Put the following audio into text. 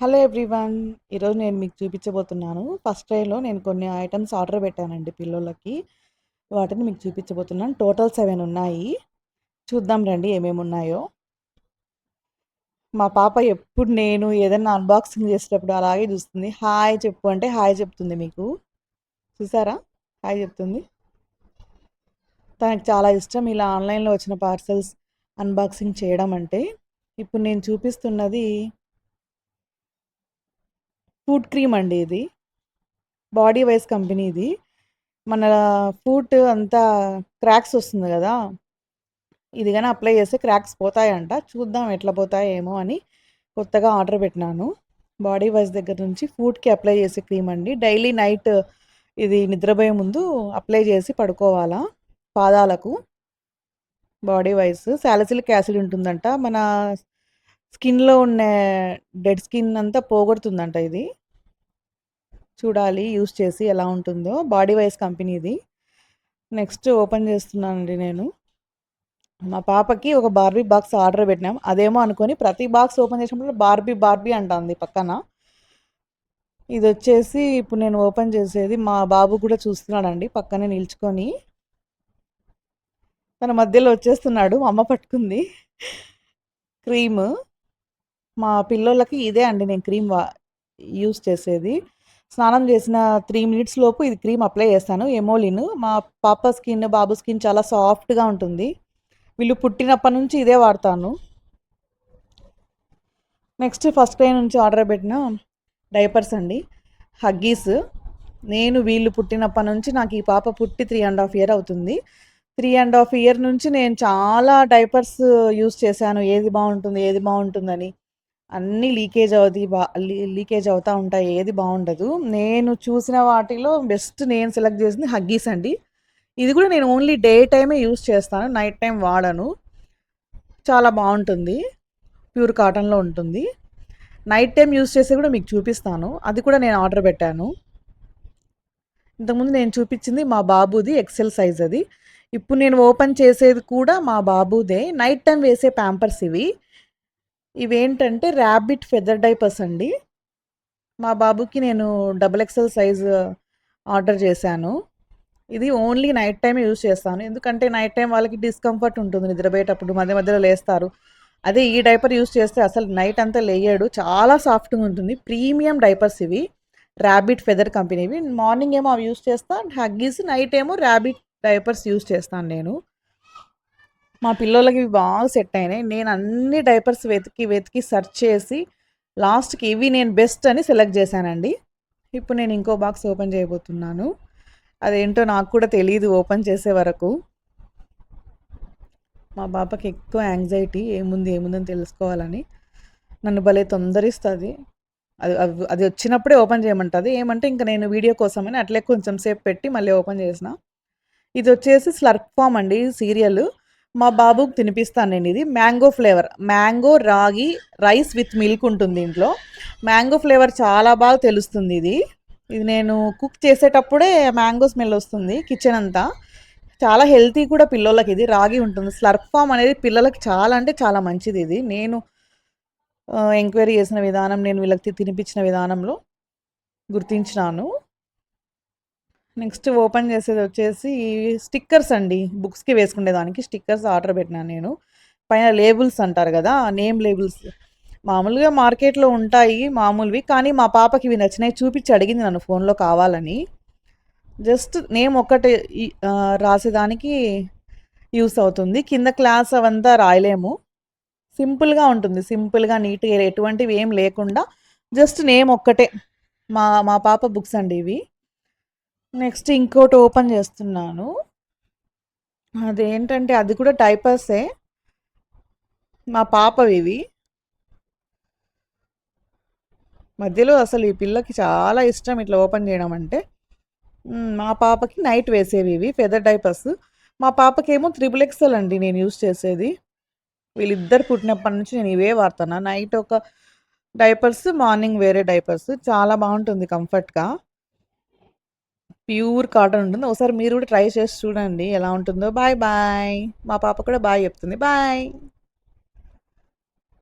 Hello everyone. ఈరోజు నేను మీకు చూపించబోతున్నాను. ఫస్ట్ ట్రైలో నేను కొన్ని ఐటమ్స్ ఆర్డర్ పెట్టానండి పిల్లోళ్ళకి. వాటిని మీకు చూపించబోతున్నాను. టోటల్ 7 ఉన్నాయి. చూద్దాం రండి ఏమేమి ఉన్నాయో. మా పాప ఎప్పుడు నేను ఏదైనా అన్బాక్సింగ్ చేసేటప్పుడు అలాగే చూస్తుంది. హాయ్ చెప్పు అంటే హాయ్ చెప్తుంది మీకు. చూసారా? హాయ్ చెప్తుంది. తనకు చాలా ఇష్టం ఇలా ఆన్లైన్లో వచ్చిన పార్సల్స్ అన్బాక్సింగ్ చేయడం అంటే. ఇప్పుడు నేను చూపిస్తున్నది ఫుడ్ క్రీమ్ అండి ఇది. బాడీ వైజ్ కంపెనీ ఇది. మన ఫుట్ అంతా క్రాక్స్ వస్తుంది కదా, ఇది కానీ అప్లై చేస్తే క్రాక్స్ పోతాయంట. చూద్దాం ఎట్లా పోతాయేమో అని కొత్తగా ఆర్డర్ పెట్టినాను. బాడీ వైజ్ దగ్గర నుంచి ఫుట్కి అప్లై చేసే క్రీమ్ అండి. డైలీ నైట్ ఇది నిద్రపోయే ముందు అప్లై చేసి పడుకోవాలా పాదాలకు. బాడీ వైజ్ సాలిసిలిక్ యాసిడ్ ఉంటుందంట, మన స్కిన్లో ఉన్న డెడ్ స్కిన్ అంతా పోగొడుతుందంట ఇది. చూడాలి యూస్ చేసి ఎలా ఉంటుందో. బాడీ వైజ్ కంపెనీది. నెక్స్ట్ ఓపెన్ చేస్తున్నానండి నేను. మా పాపకి ఒక బార్బీ బాక్స్ ఆర్డర్ పెట్టినాం. అదేమో అనుకొని ప్రతి బాక్స్ ఓపెన్ చేసినప్పుడు బార్బీ బార్బీ అంటుంది పక్కన. ఇది వచ్చేసి ఇప్పుడు నేను ఓపెన్ చేసేది, మా బాబు కూడా చూస్తున్నాడండి పక్కనే నిల్చుకొని. తన మధ్యలో వచ్చేస్తున్నాడు, మా అమ్మ పట్టుకుంది. క్రీమ్. మా పిల్లోళ్ళకి ఇదే అండి నేను క్రీమ్ యూస్ చేసేది. స్నానం చేసిన 3 మినిట్స్ లోపు ఇది క్రీమ్ అప్లై చేస్తాను. ఎమోలిన్. మా పాప స్కిన్ బాబు స్కిన్ చాలా సాఫ్ట్గా ఉంటుంది. వీళ్ళు పుట్టినప్పటి నుంచి ఇదే వాడతాను. నెక్స్ట్ ఫస్ట్ క్రై నుంచి ఆర్డర్ పెట్టిన డైపర్స్ అండి. హగ్గీస్. నేను వీళ్ళు పుట్టినప్పటి నుంచి, నాకు ఈ పాప పుట్టి 3.5 ఇయర్ అవుతుంది. 3.5 ఇయర్ నుంచి నేను చాలా డైపర్స్ యూస్ చేశాను. ఏది బాగుంటుంది ఏది బాగుంటుందని. అన్నీ లీకేజ్ అవుతూ ఉంటాయి, ఏది బాగుండదు. నేను చూసిన వాటిలో బెస్ట్ నేను సెలెక్ట్ చేసింది హగ్గీస్ అండి. ఇది కూడా నేను ఓన్లీ డే టైమే యూస్ చేస్తాను, నైట్ టైం వాడను. చాలా బాగుంటుంది. ప్యూర్ కాటన్లో ఉంటుంది. నైట్ టైం యూస్ చేసి కూడా మీకు చూపిస్తాను. అది కూడా నేను ఆర్డర్ పెట్టాను. ఇంతకుముందు నేను చూపించింది మా బాబుది ఎక్సెల్ సైజ్ అది. ఇప్పుడు నేను ఓపెన్ చేసేది కూడా మా బాబుదే. నైట్ టైం వేసే ప్యాంపర్స్ ఇవి. ఇవేంటంటే ర్యాబిట్ ఫెదర్ డైపర్స్ అండి. మా బాబుకి నేను XXL సైజ్ ఆర్డర్ చేశాను. ఇది ఓన్లీ నైట్ టైమే యూస్ చేస్తాను. ఎందుకంటే నైట్ టైం వాళ్ళకి డిస్కంఫర్ట్ ఉంటుంది, నిద్రపోయేటప్పుడు మధ్య మధ్యలో లేస్తారు. అదే ఈ డైపర్ యూస్ చేస్తే అసలు నైట్ అంతా లేయడు. చాలా సాఫ్ట్గా ఉంటుంది. ప్రీమియం డైపర్స్ ఇవి. ర్యాబిట్ ఫెదర్ కంపెనీవి. మార్నింగ్ ఏమో అవి యూస్ చేస్తాను హగ్గీస్, నైట్ ఏమో ర్యాబిట్ డైపర్స్ యూస్ చేస్తాను నేను. మా పిల్లలకి ఇవి బాగా సెట్ అయినాయి. నేను అన్ని డైపర్స్ వెతికి వెతికి సెర్చ్ చేసి లాస్ట్కి ఇవి నేను బెస్ట్ అని సెలెక్ట్ చేశానండి. ఇప్పుడు నేను ఇంకో బాక్స్ ఓపెన్ చేయబోతున్నాను. అదేంటో నాకు కూడా తెలియదు ఓపెన్ చేసే వరకు. మా పాపకి ఎక్కువ యాంగ్జైటీ, ఏముందని తెలుసుకోవాలని. నన్ను భలే తొందరిస్తుంది. అది వచ్చినప్పుడే ఓపెన్ చేయమంటుంది. ఏమంటే ఇంకా నేను వీడియో కోసమని అట్లే కొంచెం సేపు పెట్టి మళ్ళీ ఓపెన్ చేసిన. ఇది వచ్చేసి స్లర్ప్ ఫామ్ అండి సీరియల్. మా బాబుకి తినిపిస్తాను నేను. ఇది మ్యాంగో ఫ్లేవర్. మ్యాంగో రాగి రైస్ విత్ మిల్క్ ఉంటుంది దీంట్లో. మ్యాంగో ఫ్లేవర్ చాలా బాగా తెలుస్తుంది ఇది. ఇది నేను కుక్ చేసేటప్పుడే మ్యాంగో స్మెల్ వస్తుంది కిచెన్ అంతా. చాలా హెల్తీ కూడా పిల్లలకి. ఇది రాగి ఉంటుంది. స్లర్ప్ ఫామ్ అనేది పిల్లలకి చాలా అంటే చాలా మంచిది. ఇది నేను ఎంక్వైరీ చేసిన విధానం, నేను వీళ్ళకి తినిపించిన విధానంలో గుర్తించినాను. నెక్స్ట్ ఓపెన్ చేసేది వచ్చేసి స్టిక్కర్స్ అండి. బుక్స్కి వేసుకునేదానికి స్టిక్కర్స్ ఆర్డర్ పెట్టినాను నేను. పైన లేబుల్స్ అంటారు కదా, నేమ్ లేబుల్స్. మామూలుగా మార్కెట్లో ఉంటాయి మామూలువి, కానీ మా పాపకి ఇవి నచ్చినాయి. చూపించి అడిగింది నన్ను ఫోన్లో కావాలని. జస్ట్ నేమ్ ఒక్కటే రాసేదానికి యూస్ అవుతుంది. కింద క్లాస్ అవంతా రాయలేము. సింపుల్గా ఉంటుంది. సింపుల్గా నీట్గా ఎటువంటివి ఏం లేకుండా జస్ట్ నేమ్ ఒక్కటే. మా మా పాప బుక్స్ అండి ఇవి. నెక్స్ట్ ఇంకోటి ఓపెన్ చేస్తున్నాను. అదేంటంటే అది కూడా డైపర్సే, మా పాపవి ఇవి. మధ్యలో అసలు ఈ పిల్లకి చాలా ఇష్టం ఇట్లా ఓపెన్ చేయడం అంటే. మా పాపకి నైట్ వేసేవి ఇవి ఫెదర్ డైపర్స్. మా పాపకేమో XXL అండి నేను యూస్ చేసేది. వీళ్ళిద్దరు పుట్టినప్పటి నుంచి నేను ఇవే వాడతాను. నైట్ ఒక డైపర్స్, మార్నింగ్ వేరే డైపర్స్. చాలా బాగుంటుంది కంఫర్ట్గా. ప్యూర్ కాటన్ ఉంటుంది. ఒకసారి మీరు కూడా ట్రై చేసి చూడండి ఎలా ఉంటుందో. Bye bye. మా పాప కూడా బాయ్ చెప్తుంది. బాయ్.